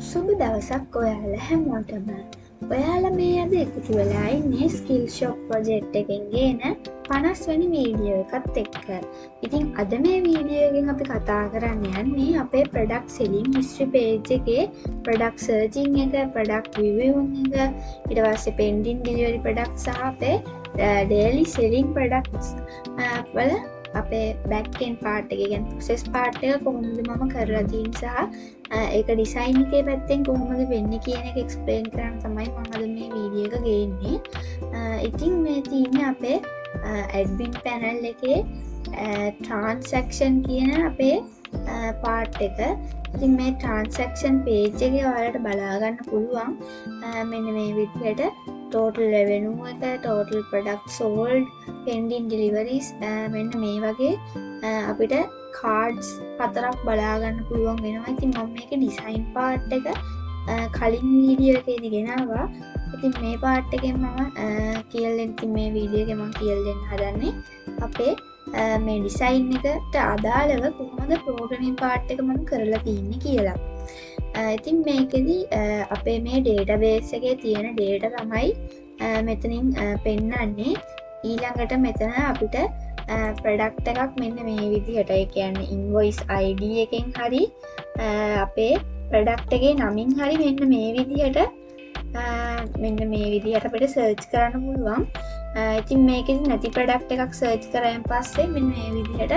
සුබ දවසක් ඔයාලා හැමෝටම. ඔයාලා මේ අද එකතු වෙලා ඉන්නේ ස්කිල් ෂොප් ප්‍රොජෙක්ට් එකෙන් ගේන 50 වෙනි වීඩියෝ එකත් එක්ක. ඉතින් අද මේ වීඩියෝ එකෙන් අපි කතා කරන්න යන්නේ අපේ ප්‍රොඩක්ට් සෙලින් හිස්ටරි පේජ් එකේ ප්‍රොඩක්ට් සර්චින් එක, ප්‍රොඩක්ට් රිවිව් එක, ඊට පස්සේ පෙන්ඩින් ඩෙලිවරි ප්‍රොඩක්ට් සහ අපේ ඩේලි සෙලින් ප්‍රොඩක්ට්ස් වල අපේ බැක්කෙන් පාට් එක ගැන ප්‍රොසෙස් පාට් එක කොහොමද මම කරලා තියෙන සහ ඒක ඩිසයින් එකේ පැත්තෙන් කොහොමද වෙන්නේ කියන එක එක්ස්ප්ලেইন කරන්න තමයි මම අද මේ වීඩියෝ එක ගේන්නේ. ඉතින් මේ තියෙන්නේ අපේ ඇඩ්මින් පැනල් එකේ ට්‍රාන්සැක්ෂන් කියන අපේ පාට් එක. ඉතින් මේ ට්‍රාන්සැක්ෂන් පේජ් එකේ ඔයාලට බලා ගන්න පුළුවන් මෙන්න මේ විදිහට total revenue එක, total product sold, pending deliveries මෙන්න මේ වගේ අපිට cards 4ක් බලා ගන්න පුළුවන් වෙනවා. ඉතින් මම මේක ඩිසයින් පාර්ට් එක කලින් වීඩියෝ එකේදී ගෙනාවා. ඉතින් මේ පාර්ට් එකෙන් මම කියලා දෙන්න මේ වීඩියෝ එකේ මම කියලා දෙන්න හදන්නේ අපේ මේ ඩිසයින් එකට අදාළව කොහොමද ප්‍රෝග්‍රෑමින් පාර්ට් එක මම කරලා තියන්නේ කියලා. ඉතින් මේකෙදි අපේ මේ ඩේටාබේස් එකේ තියෙන ඩේටා තමයි මෙතනින් පෙන්නන්නේ. ඊළඟට මෙතන අපිට ප්‍රොඩක්ට් එකක් මෙන්න මේ විදිහට, ඒ කියන්නේ ඉන්වොයිස් ID එකෙන් හරි අපේ ප්‍රොඩක්ට් එකේ නමින් හරි මෙන්න මේ විදිහට අපිට සර්ච් කරන්න පුළුවන්. ඉතින් මේකෙදි නැති ප්‍රොඩක්ට් එකක් සර්ච් කරායින් පස්සේ මෙන්න මේ විදිහට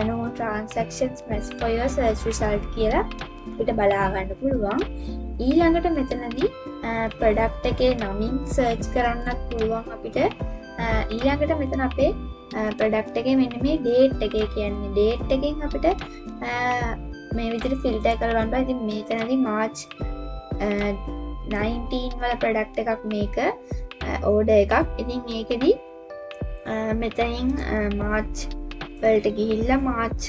no transactions match for your search result කියලා අපිට බලා ගන්න පුළුවන්. ඊළඟට මෙතනදී ප්‍රොඩක්ට් එකේ නමින් සර්ච් කරන්නත් පුළුවන් අපිට. ඊළඟට මෙතන අපේ ප්‍රොඩක්ට් එකේ මෙන්න මේ ඩේට් එකේ, කියන්නේ ඩේට් එකෙන් අපිට මේ විදිහට ෆිල්ටර් කරලා බලන්න. ඉතින් මේතනදී මාර්ච් 19 වල ප්‍රොඩක්ට් එකක් මේක ඕඩර් එකක්. ඉතින් මේකෙදි මෙතනින් මාර්ච් වලට ගිහිල්ලා මාර්ච්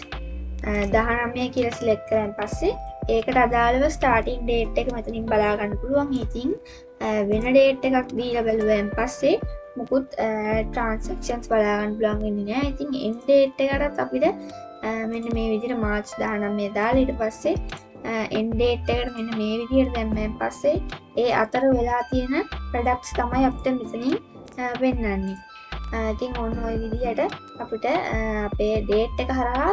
19 කියලා සිලෙක්ට් කරන් පස්සේ ඒකට අදාළව ස්ටාර්ටින් ඩේට් එක මෙතනින් බලා ගන්න පුළුවන්. ඉතින් වෙන ඩේට් එකක් දීලා බලුවෙන් පස්සේ මුකුත් ට්‍රාන්සැක්ෂන්ස් බලා ගන්න පුළුවන් වෙන්නේ නැහැ. ඉතින් එන්ඩ් ඩේට් එකටත් අපිට මෙන්න මේ විදිහට මාර්ච් 19 දාලා ඊට පස්සේ එන්ඩ් ඩේට් එකට මෙන්න මේ විදිහට දැම්මෙන් පස්සේ ඒ අතර වෙලා තියෙන ප්‍රොඩක්ට්ස් තමයි අපිට මෙතනින් වෙන්නන්නේ. ඉතින් ඔන්න ඔය විදිහට අපිට අපේ ඩේට් එක හරහා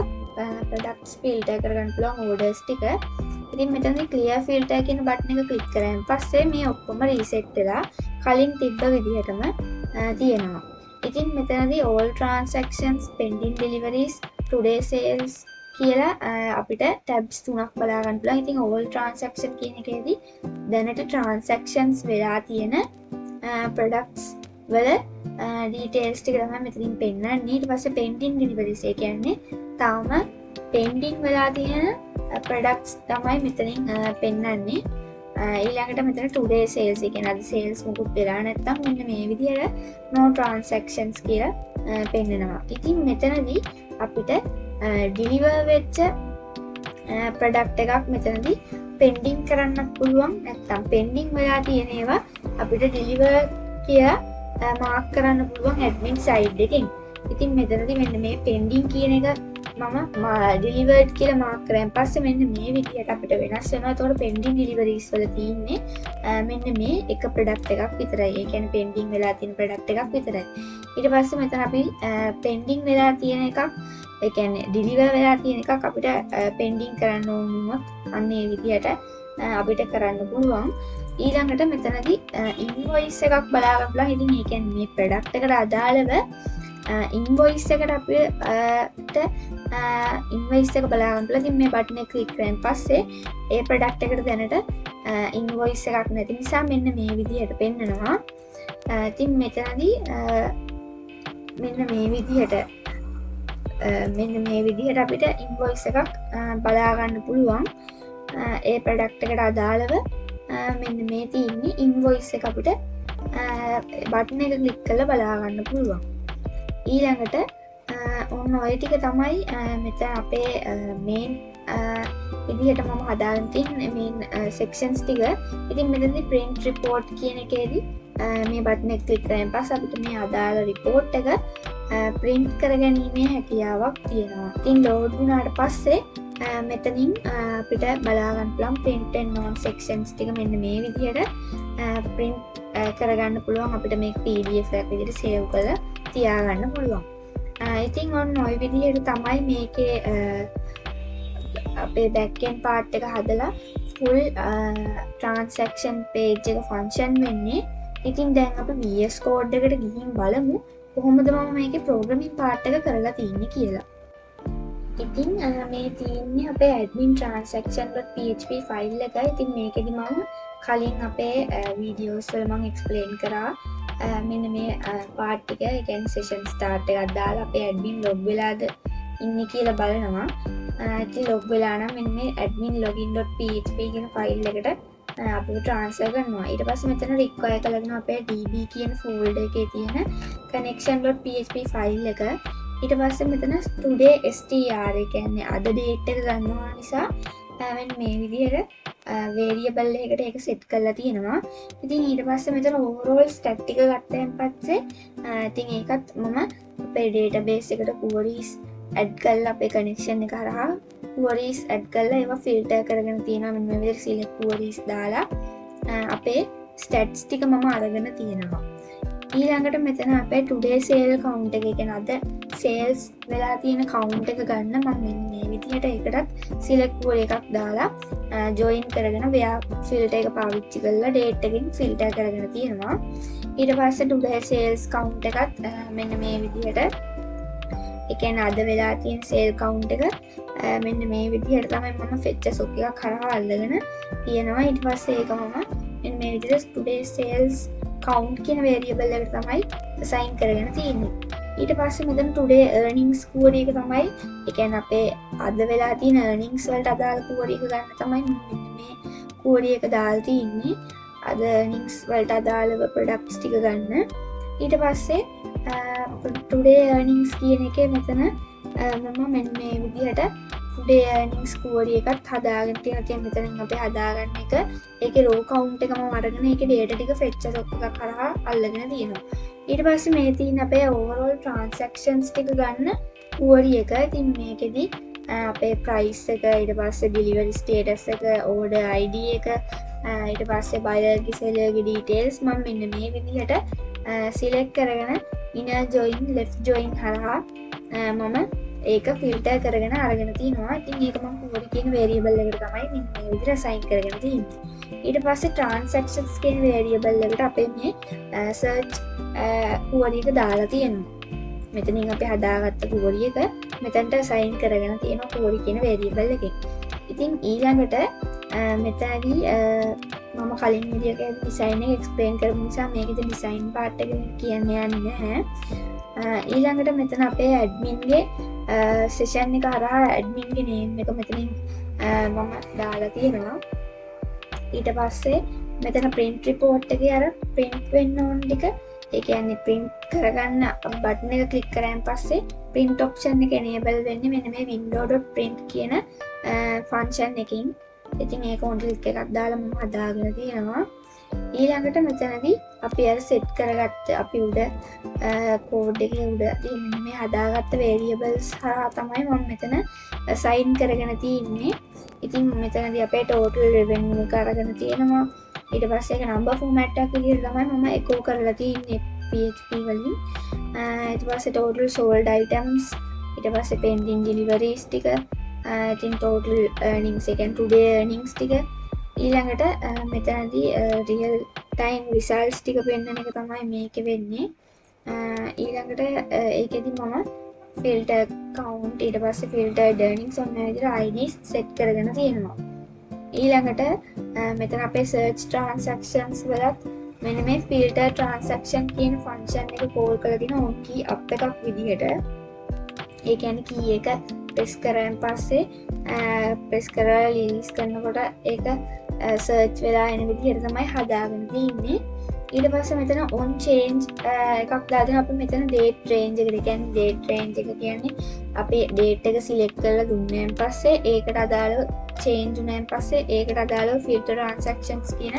ප්‍රොඩක්ට්ස් ෆිල්ටර් කරගන්න පුළුවන් ඕඩර්ස් ටික. ඉතින් මෙතනදී ක්ලියර් ෆිල්ටර් කියන බටන් එක ක්ලික් කරාන් පස්සේ මේ ඔක්කොම රීසෙට් වෙලා කලින් තිබ්බ විදිහටම තියෙනවා. ඉතින් මෙතනදී all transactions, pending deliveries, today sales කියලා අපිට tabs 3ක් බලා ගන්න පුළුවන්. ඉතින් all transaction කියන එකේදී දැනට transactions වෙලා තියෙන products වල details ටික තමයි මෙතනින් පෙන්නන්නේ. ඊට පස්සේ pending deliveries, ඒ කියන්නේ තාම pending වෙලා තියෙන products තමයි මෙතනින් පෙන්නන්නේ. ඊළඟට මෙතන today sales, ඒ කියන්නේ අද sales මොකුත් වෙලා නැත්තම් මෙන්න මේ විදිහට no transactions කියලා පෙන්නනවා. ඉතින් මෙතනදී අපිට deliver වෙච්ච product එකක් මෙතනදී pending කරන්නත් පුළුවන්. නැත්තම් pending වෙලා තියෙන ඒවා අපිට deliver කියලා මාක් කරන්න පුළුවන් admin side එකෙන්. ඉතින් මෙතනදී මෙන්න මේ pending කියන එක මම delivered කියලා මාක් කරාන් පස්සේ මෙන්න මේ විදිහට අපිට වෙනස් වෙනවා. ඒතකොට pending deliveries වල තියෙන්නේ මෙන්න මේ එක product එකක් විතරයි. ඒ කියන්නේ pending වෙලා තියෙන product එකක් විතරයි. ඊට පස්සේ මෙතන අපි pending වෙලා තියෙන එකක්, ඒ කියන්නේ deliver වෙලා තියෙන එකක් අපිට pending කරන්න ඕන වුණොත් අන්න ඒ විදිහට අපිට කරන්න පුළුවන්. ඊළඟට මෙතනදී invoice එකක් බලා ගන්න පුළුවන්. ඉතින් ඒ කියන්නේ මේ product එකට අදාළව ඉන්වොයිස් එකට අපිට ඉන්වොයිස් එක බලා ගන්න පුළුවන්. ඉතින් මේ බටන් එක ක්ලික් කරාන් පස්සේ ඒ ප්‍රොඩක්ට් එකට දැනට ඉන්වොයිස් එකක් නැති නිසා මෙන්න මේ විදිහට පෙන්නනවා. ඉතින් මෙතනදී මෙන්න මේ විදිහට අපිට ඉන්වොයිස් එකක් බලා ගන්න පුළුවන්. ඒ ප්‍රොඩක්ට් එකට අදාළව මෙන්න මේ තියෙන්නේ ඉන්වොයිස් එක අපිට බටන් එක ක්ලික් කරලා බලා ගන්න පුළුවන්. ඊළඟට ඔන්න ඔය ටික තමයි මෙතන අපේ මේන් විදිහට මම හදාගෙන තියෙන මේන් සෙක්ෂන්ස් ටික. ඉතින් මෙතනදී print report කියන එකේදී මේ බටන් එක ක්ලික් කරාන් පස්සේ අපිට මේ අදාළ report එක print කරගැනීමේ හැකියාවක් තියෙනවා. ඉතින් load වුණාට පස්සේ මෙතනින් අපිට බලා ගන්න පුළුවන් print and non sections ටික මෙන්න මේ විදිහට print කරගන්න පුළුවන්. අපිට මේක PDF එකක් විදිහට save කරලා තියාගන්න පුළුවන්. ඉතින් ඔන්න ওই විදිහට තමයි මේකේ අපේ backend part එක හදලා full transaction page එක function වෙන්නේ. ඉතින් දැන් අපි VS Code එකට ගිහින් බලමු කොහොමද මම මේකේ programming part එක කරලා තියෙන්නේ කියලා. ඉතින් මේ තියෙන්නේ අපේ admin transaction.php file එක. ඉතින් මේකෙදි මම කලින් අපේ videos වල මම explain කරා මෙන්න මේ part එක. ඒ කියන්නේ session start එකක් දාලා අපේ admin log වෙලාද ඉන්නේ කියලා බලනවා. ඉතින් log වෙලා නම් මෙන්න මේ admin login.php කියන file එකට අපිට transfer කරනවා. ඊට පස්සේ මෙතන require කරගෙන අපේ db කියන folder එකේ තියෙන connection.php file එක. ඊට පස්සේ මෙතන today str ඒ කියන්නේ අද date එක ගන්නවා නිසා මෙන්න මේ විදිහට variable එකකට ඒක set කරලා තියෙනවා. ඉතින් ඊට පස්සේ මෙතන overall stat එක ගත්තයින් පස්සේ ඉතින් ඒකත් මම අපේ database එකට queries add කරලා අපේ connection එක හරහා queries add කරලා ඒවා filter කරගෙන තියෙනවා. මෙන්න මේ විදිහට select queries දාලා අපේ stats ටික මම අරගෙන තියෙනවා. ඊළඟට මෙතන අපේ today sale count එක කියන්නේ අද sales වෙලා තියෙන count එක ගන්න මම මෙන්න මේ විදිහට ඒකටත් select query එකක් දාලා join කරගෙන where filter එක පාවිච්චි කරලා date එකකින් filter කරගෙන තියෙනවා. ඊට පස්සේ today sales count එකත් මෙන්න මේ විදිහට ඒ කියන්නේ අද වෙලා තියෙන sale count එක මෙන්න මේ විදිහට තමයි මම fetch sock එකක් හරහා අල්ලගෙන තියෙනවා. ඊට පස්සේ ඒක මම මෙන්න මේ විදිහට today sales count කියන variable එකට තමයි assign කරගෙන තියෙන්නේ. ඊට පස්සේ මෙතන today earnings query එක තමයි ඒ කියන්නේ අපේ අද වෙලා තියෙන earnings වලට අදාළ query එක ගන්න තමයි මෙන්න මේ query එක දාලා තියෙන්නේ. අද earnings වලට අදාළව products ටික ගන්න. ඊට පස්සේ today earnings කියන එකේ මෙතන මම මෙන්න මේ විදිහට today earnings query එකත් හදාගෙන තියෙනවා. ඉතින් මෙතනින් අපි හදාගන්න එක ඒකේ row count එකම අරගෙන ඒකේ data ටික fetch sock එකක් කරා අල්ලගෙන තියෙනවා. ඊට පස්සේ මේ තියෙන අපේ overall transactions ටික ගන්න query එක. ඉතින් මේකෙදි අපේ price එක, ඊට පස්සේ delivery status එක, order ID එක, ඊට පස්සේ බයර්ගේ සෙලර්ගේ details මම මෙන්න මේ විදිහට select කරගෙන inner join left join හරහා මම ඒක filter කරගෙන අරගෙන තිනවා. ඉතින් ඒක මම query කියන variable එකට තමයි මෙන්න මේ විදිහට assign කරගෙන තියෙන්නේ. ඊට පස්සේ transactions කියන variable එකට අපේ මේ search query එක දාලා තියෙනවා. මෙතනින් අපි හදාගත්ත query එක මෙතනට assign කරගෙන තියෙනවා query කියන variable එකෙන්. ඉතින් ඊළඟට මෙතනදී මම කලින් විදිහට design එක explain කරපු නිසා මේකේ design part එක කියන්න යන්නේ නැහැ. ඊළඟට මෙතන අපේ admin ගේ session එක හරහා admin ගේ name එක මෙතනින් මම දාලා තියෙනවා. ඊට පස්සේ මෙතන print report එකේ අර print වෙන්න ඕන ටික ඒ කියන්නේ print කරගන්න බටන් එක click කරාන් පස්සේ print option එක enable වෙන්නේ මෙන්න මේ window.print කියන function එකකින්. ඉතින් ඒක on click එකක් දාලා මම හදාගෙන තියෙනවා. ඊළඟට මෙතනදී අපි අර set කරගත්ත අපි උඩ code එකේ උඩ තියෙන මේ හදාගත්ත variables හරහා තමයි මම මෙතන assign කරගෙන තියෙන්නේ. ඉතින් මෙතනදී අපේ total revenue එක අරගෙන තියෙනවා. ඊට පස්සේ ඒක number format එකක් විදිහට තමයි මම echo කරලා තියෙන්නේ PHP වලින්. ඊට පස්සේ total sold items, ඊට පස්සේ pending deliveries ටික, ඉතින් total earnings ඒ කියන්නේ today earnings ටික, ඊළඟට මෙතනදී real time results ටික පෙන්වන එක තමයි මේකේ වෙන්නේ. ඊළඟට ඒකෙදි මම filter count, ඊට පස්සේ filtered earnings ඔන්න ඔය විදිහට IDs set කරගෙන තියෙනවා. ඊළඟට මෙතන අපේ search transactions වලත් මෙන්න මේ filter transaction කියන function එක call කරලා දින on key up එකක් විදිහට. ඒ කියන්නේ key එක press කරාන් පස්සේ press කරලා release කරනකොට ඒක search වෙලා එන විදිහට තමයි හදාගෙන තියෙන්නේ. ඊට පස්සේ මෙතන on change එකක් දාගෙන අපි මෙතන date range එකට කියන්නේ date range එක කියන්නේ අපි date එක select කරලා දුන්නාන් පස්සේ ඒකට අදාළව change වුණාන් පස්සේ ඒකට අදාළව filter transactions කියන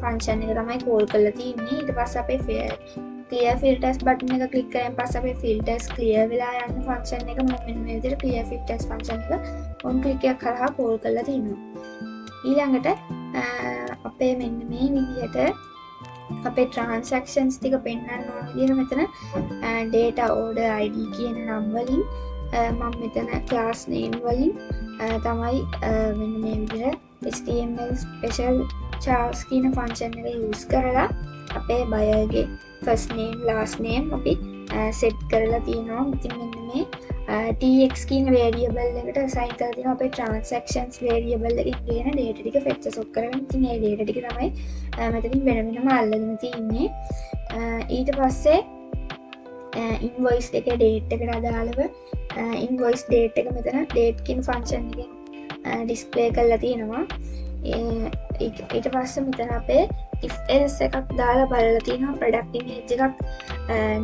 function එක තමයි call කරලා තියෙන්නේ. ඊට පස්සේ අපේ clear filters button එක click කරන් පස්සේ අපේ filters clear වෙලා යන function එක මම මෙන්න මේ විදිහට clear filters function එක on click එකක් කරලා call කරලා තිනවා. ඊළඟට අපේ මෙන්න මේ විදිහට අපේ transactions ටික පෙන්වන්න ඕන විදිහට මෙතන data order id කියන නම් වලින් මම මෙතන class name වලින් තමයි මෙන්න මේ විදිහට HTML special chars කියන function එක use කරලා අපේ buyer-ගේ first name last name අපි set කරලා තියෙනවා. ඉතින් මෙන්න මේ tx කියන variable එකට assign කරලා තියෙනවා අපේ transactions variable එකේ තියෙන data ටික fetch සොක් කරගෙන. ඉතින් මේ data ටික තමයි මෙතනින් වෙන වෙනම අල්ලගෙන තියෙන්නේ. ඊට පස්සේ invoice එකේ date එකට අදාළව invoice date එක මෙතන date කියන function එකෙන් display කරලා තියෙනවා. ඊට පස්සේ මෙතන අපේ if else එකක් දාලා බලලා තියෙනවා product image එකක්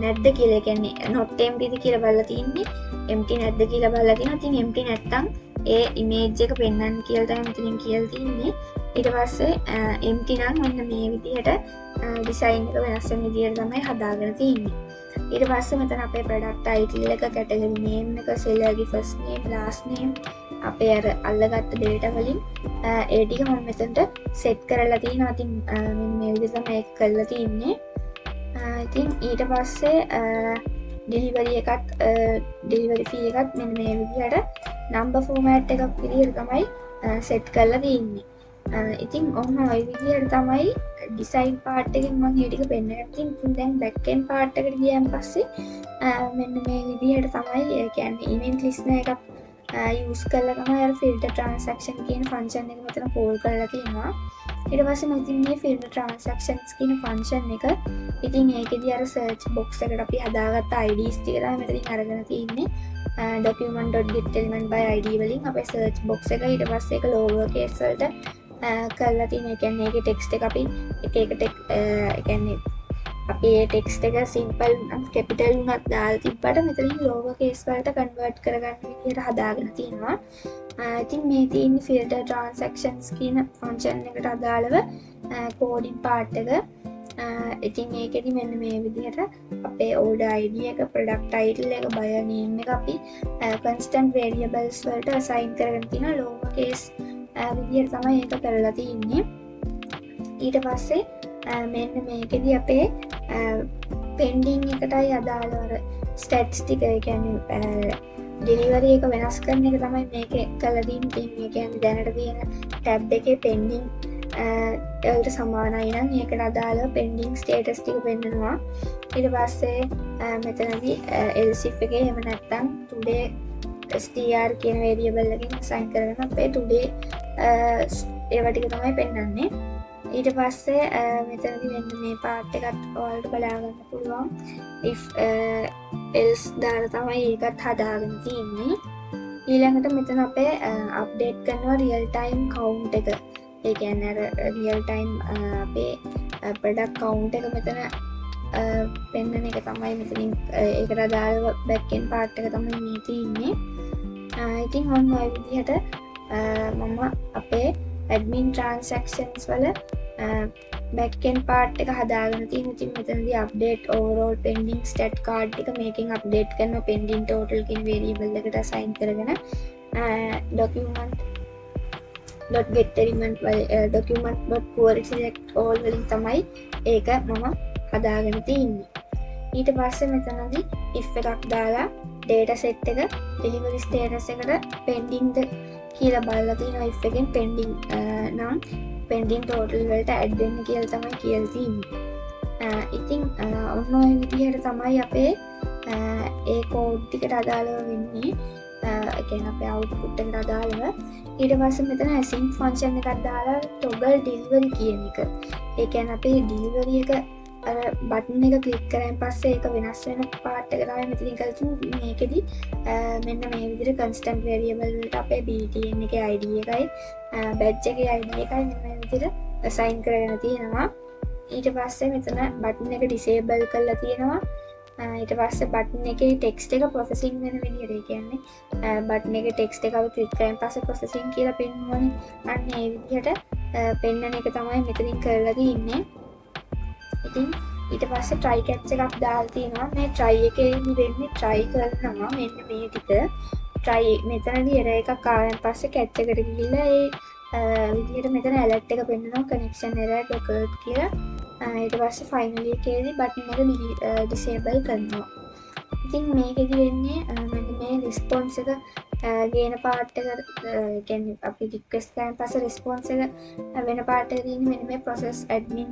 නැද්ද කියලා. කියන්නේ not empty ද කියලා බලලා තින්නේ empty නැද්ද කියලා බලලා තියෙනවා. ඉතින් empty නැත්තම් ඒ image එක පෙන්වන්න කියලා තමයි මෙතනින් කියලා තින්නේ. ඊට පස්සේ empty නම් මෙන්න මේ විදිහට design එක වෙනස් වෙන විදිහට තමයි හදාගෙන තින්නේ. ඊට පස්සේ මෙතන අපේ product title එක category name එක sellerගේ first name last name අපේ අර අල්ලගත්ත data වලින් ඒ ටික මම මෙතනට set කරලා තියෙනවා. ඉතින් මේ විදිහට තමයි ඒක කරලා තින්නේ. ඉතින් ඊට පස්සේ delivery fee එකත් මෙන්න මේ විදිහට number format එකක් විදිහට තමයි set කරලා තින්නේ. ඉතින් ඔන්න ඔය විදිහට තමයි design part එකෙන් මම මේ ටික පෙන්නනවා. ඉතින් දැන් back end part එකට ගියන් පස්සේ මෙන්න මේ විදිහට තමයි ඒ කියන්නේ event listener එකක් use කරලා තමයි අර filter transaction කියන function එක මෙතන call කරලා තියෙනවා. ඊට පස්සේ මම ඉතින් මේ filter transactions කියන function එක ඉතින් ඒකෙදී අර search box එකට අපි හදාගත්ත IDs ටික තමයි මෙතනින් අරගෙන තියෙන්නේ. document.getElement by id වලින් අපේ search box එක ඊට පස්සේ ඒක lower case වලට කරලා තියෙන. ඒ කියන්නේ ඒකේ text එක අපි එක ඒ කියන්නේ අපි ඒ ටෙක්ස්ට් එක සිම්පල් කැපිටල් වුණත් දාලා තිබ්බට මෙතනින් lower case වලට convert කරගන්න විදිහට හදාගෙන තියෙනවා. ඉතින් මේ තියෙන filter transactions කියන function එකට අදාළව coding part එක. ඉතින් මේකෙදි මෙන්න මේ විදිහට අපේ order id එක product title එක buyer name එක අපි constant variables වලට assign කරගෙන තියෙනවා. lower case විදිහට තමයි ඒක කරලා තියෙන්නේ. ඊට පස්සේ මෙන්න මේකෙදි අපේ pending එකටයි අදාළව stats ටික ඒ කියන්නේ delivery එක වෙනස් කරන එක තමයි මේකේ කරලා තියෙන්නේ. මේ කියන්නේ දැනට තියෙන tab එකේ pending වලට සමානයි නම් ඒකට අදාළව pending status ටික පෙන්නනවා. ඊට පස්සේ මෙතනදී else if එකේ එහෙම නැත්නම් today str කියන variable එකකින් assign කරගෙන අපේ today ඒවා ටික තමයි පෙන්නන්නේ. ඊට පස්සේ මෙතනදී මෙන්න මේ part එකත් ඔයාලට බලා ගන්න පුළුවන්. if else දාලා තමයි ඒකත් හදාගෙන තියෙන්නේ. ඊළඟට මෙතන අපේ update කරනවා real time count එක. ඒ කියන්නේ අර real time අපේ product count එක මෙතන පෙන්වන එක තමයි මෙතනින් ඒකට අදාළව back end part එක තමයි මේ තියෙන්නේ. ඉතින් ඔන්න ඔය විදිහට මම අපේ admin transactions වල backend part එක හදාගෙන තියෙනවා. ඉතින් මෙතනදී update overall pending stat card එක මේකෙන් update කරන pending total කියන variable එකට assign කරගෙන document.getElement.query select all වලින් තමයි ඒක මම හදාගෙන තියෙන්නේ. ඊට පස්සේ මෙතනදී if එකක් දාලා data set එක delivery status එකට pending ද කියලා බලලා තියෙනවා. if එකෙන් pending නම් pending total වලට add වෙන්න කියලා තමයි කියලා තියෙන්නේ. ඉතින් ඔන්න ඔය විදිහට තමයි අපේ ඒ code ටිකට අදාළව වෙන්නේ. ඒ කියන්නේ අපේ output එකට අදාළව. ඊට පස්සේ මෙතන async function එකක් දාලා toggle delivery කියන එක. ඒ කියන්නේ අපේ delivery එක අර බටන් එක ක්ලික් කරන් පස්සේ ඒක වෙනස් වෙන part එක තමයි මෙතනින් කරලා තියෙන්නේ. මේකෙදි මෙන්න මේ විදිහට constant variable වලට අපේ btn එකේ id එකයි badge එකේ id එකයි මේ විදිහට assign කරගෙන තියෙනවා. ඊට පස්සේ මෙතන බටන් එක disable කරලා තියෙනවා. ඊට පස්සේ බටන් එකේ text එක processing වෙන විදිහට ඒ කියන්නේ බටන් එකේ text එක අපි ක්ලික් කරන් පස්සේ processing කියලා පෙන්වන්නේ. අන්න ඒ විදිහට පෙන්වන එක තමයි මෙතනින් කරලා තියෙන්නේ. ඉතින් ඊට පස්සේ try catch එකක් දාලා තියෙනවා මේ try එකේදී වෙන්නේ try කරනවා මෙන්න මේ ටික try මෙතනදී error එකක් ආවෙන් පස්සේ catch එකට ගිහිල්ලා ඒ විදිහට මෙතන alert එක පෙන්නනවා connection error occurred කියලා ඊට පස්සේ finally එකේදී button එක disable කරනවා ඉතින් මේකෙදි වෙන්නේ මෙන්න මේ response එක ගේන පාර්ට් එක කියන්නේ අපි රික්වෙස්ට් කරන පස්සේ response එක වෙන පාර්ට් එකේ තියෙන මෙන්න මේ process admin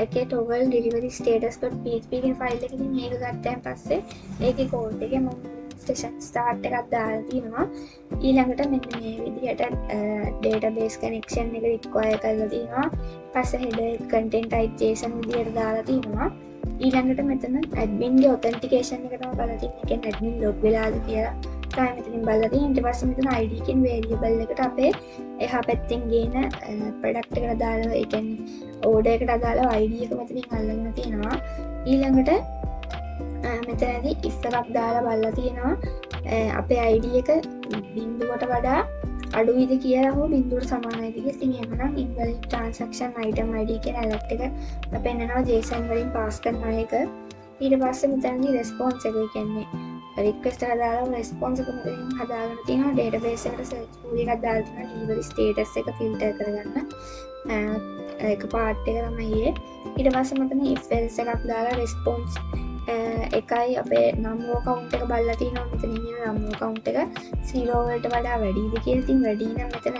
එකේ toggle delivery status.php කියන ෆයිල් එකකින් මේක ගත්තාන් පස්සේ ඒකේ කෝඩ් එකේ මම session start එකක් දාලා තියෙනවා ඊළඟට මෙන්න මේ විදිහට database connection එක require කරලා තියෙනවා පස්සේ header content type json විදිහට දාලා තියෙනවා ඊළඟට මෙතන admin ගේ authentication එක තමයි බලලා තියෙන්නේ කියන්නේ admin log වෙලාද කියලා තමයි මෙතනින් බලලා තියෙන්නේ ඊට පස්සේ මෙතන id කියන variable එකට අපේ එහා පැත්තෙන් ගේන product එකට දාලා ඒ කියන්නේ order එකට දාලා id එක මෙතනින් අල්ලගෙන තියෙනවා ඊළඟට මෙතනදී if එකක් දාලා බලලා තියෙනවා අපේ id එක බිංදුවට වඩා අඩුයිද කියලා හෝ බිංදුවට සමානයිද කියලා ඉතින් එහෙමනම් invalid transaction item id කියන alert එක පෙන්නනවා json වලින් pass කරන එක ඊට පස්සේ මෙතනදී response එක කියන්නේ request එක දාලා response එක මෙතනින් හදාගෙන තියෙනවා database එකට search tool එකක් දාලා තියෙනවා delivery status එක filter කරගන්න ඒක part එක තමයි ඊට පස්සේ මෙතන if else එකක් දාලා response එකයි අපේ number count එක බලලා තියෙනවා මෙතන ඉන්න number count එක 0 වලට වඩා වැඩිද කියලා. ඉතින් වැඩි නම් මෙතන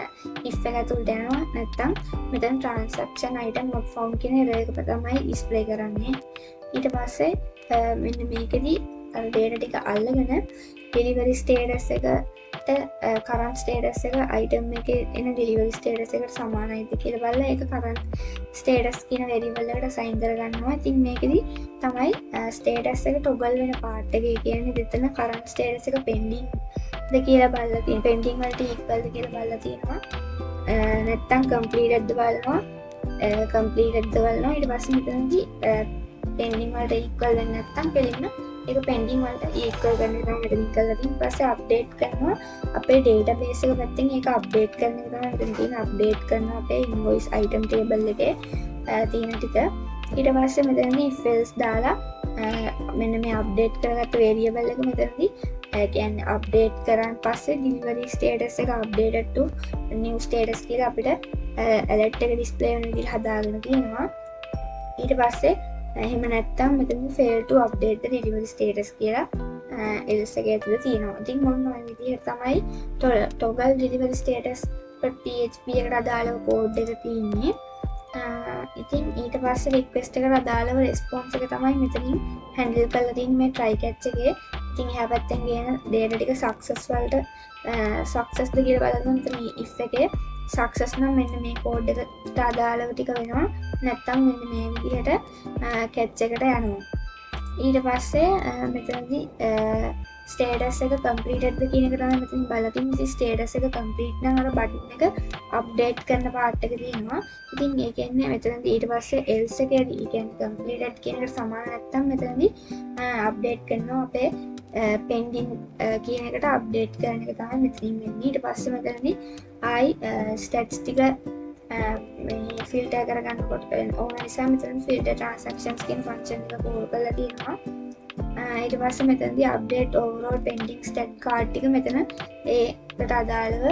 if එක ඇතුළට යනවා නැත්නම් මෙතන transaction item not found කියන error එක තමයි display කරන්නේ. ඊට පස්සේ මෙන්න මේකෙදි අර data ටික අල්ලගෙන delivery status එකට current status එක item එකේ එන delivery status එකට සමානයිද කියලා බලලා ඒක current status කියන variable එකට assign කරගන්නවා. ඉතින් මේකෙදි තමයි status එක toggle වෙන part එක. ඒ කියන්නේ දෙතන current status එක pending ද කියලා බලලා තියෙනවා. pending වලට equal ද කියලා බලලා තියෙනවා. නැත්නම් completed ද බලනවා. completed ද බලනවා. ඊට පස්සේ මෙතනදී pending වලට equal වෙන්නේ නැත්නම් කෙලින්ම ඒක pending වලට equal කරන එක තමයි මෙතන කරලා තියෙන්නේ. ඊපස්සේ update කරනවා අපේ database එක පැත්තෙන් ඒක update කරන එක තමයි මෙතන තියෙන update කරනවා අපේ invoice item table එකේ තියෙන ටික. ඊට පස්සේ මෙතනදී if else දාලා මෙන්න මේ update කරගත්ත variable එක මෙතනදී කියන්නේ update කරන් පස්සේ delivery status එක updated to new status කියලා අපිට alert එක display වෙන විදිහට හදාගෙන තියෙනවා. ඊට පස්සේ එහෙම නැත්තම් මෙතන fail to update the delivery status කියලා else එකේ ඇතුළේ තියෙනවා. ඉතින් මොන ඔය විදිහට තමයි toggle delivery status.php එකට අදාළව කෝඩ් එක තියෙන්නේ. ඉතින් ඊට පස්සේ request එකට අදාළව response එක තමයි මෙතනින් handle කරලා තියෙන්නේ මේ try catch එකේ. ඉතින් එහා පැත්තෙන් ගේන data ටික success වලට success ද කියලා බලන්න මෙතන if එකේ success නම් මෙන්න මේ කෝඩ් එකට අදාළව ටික වෙනවා. නැත්තම් මෙන්න මේ විදිහට catch එකට යනවා. ඊට පස්සේ මෙතනදී status එක completed ද කියන එක තමයි මෙතන බලලා තියෙන්නේ. status එක complete නම් අර button එක update කරන part එක තියෙනවා. ඉතින් ඒ කියන්නේ මෙතනදී ඊට පස්සේ else එකේදී ඒ කියන්නේ completed කියන එකට සමාන නැත්තම් මෙතනදී update කරනවා අපේ pending කියන එකට update කරන එක තමයි මෙතනින් වෙන්නේ. ඊට පස්සේ මෙතනදී ආයි stats ටික මේ filter කරගන්නකොට ඕන නිසා මෙතන filter transactions කියන function එක call කරලා තියෙනවා. ඊට පස්සේ මෙතනදී update overall pending stat card ටික මෙතන ඒකට අදාළව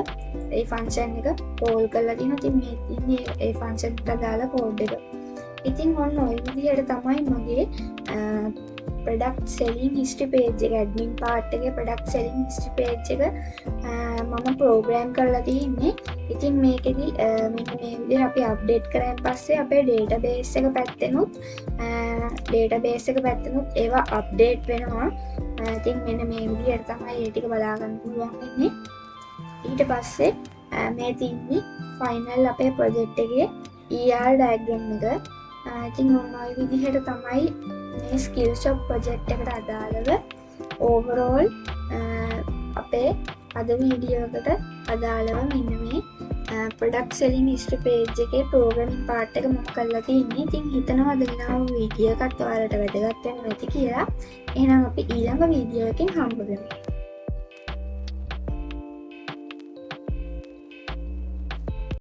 ඒ function එක call කරලා තියෙනවා. ඉතින් මේ ඉන්නේ ඒ function එකට අදාළ code එක. ඉතින් ඔන්න ඔය විදිහට තමයි මගේ product selling history page එක admin part එකේ product selling history page එක මම program කරලා තියෙන්නේ. ඉතින් මේකෙදි මෙන්න මේ විදිහට අපි update කරාන් පස්සේ අපේ database එක පැත්තෙනුත් ඒවා update වෙනවා. ඉතින් මෙන්න මේ විදිහට තමයි ඒ ටික බලා ගන්න පුළුවන් වෙන්නේ. ඊට පස්සේ මේ තියෙන්නේ final අපේ project එකේ ER diagram එක. ඉතින් ඔන්න ඔය විදිහට තමයි මේ Skillshop project එකට අදාළව overall අපේ අද වීඩියෝ එකට අදාළව මෙන්න මේ product selling history page එකේ programming part එක මම කරලා තියෙන්නේ. ඉතින් හිතනවා අද වෙනම වීඩියෝ එකක් ඔයාලට වැදගත් වෙන්න ඇති කියලා. එහෙනම් අපි ඊළඟ වීඩියෝ එකකින් හම්බ වෙමු.